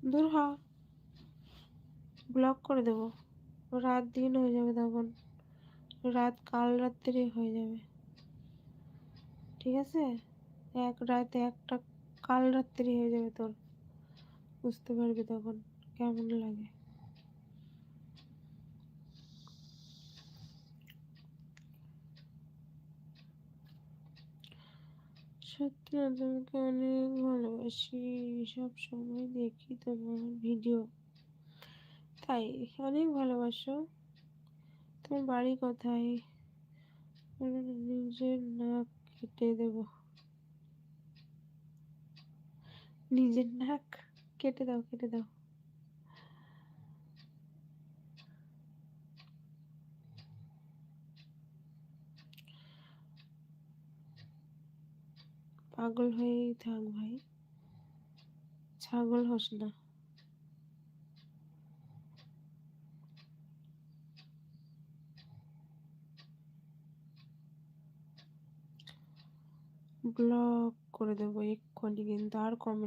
দূর হ, ব্লক করে দেবো। রাত দিন হয়ে যাবে তখন, রাত কাল রাত্রি হয়ে যাবে। ঠিক আছে, এক রাতে একটা কাল রাত্রি হয়ে যাবে তোর, বুঝতে পারবি তখন কেমন লাগে। সত্যি না, তোমাকে অনেক ভালোবাসি, সব সময় দেখি তোমার ভিডিও। তাই? অনেক ভালোবাসো? তোমার বাড়ি কোথায়? নিজের নাক কেটে দেব। নিজের নাক কেটে দাও, কেটে দাও। পাগল হয়েই থাক ভাই, ছাগল হোস না। ব্লক করে দেবো এক্ষুনি, কিন্তু আর কমে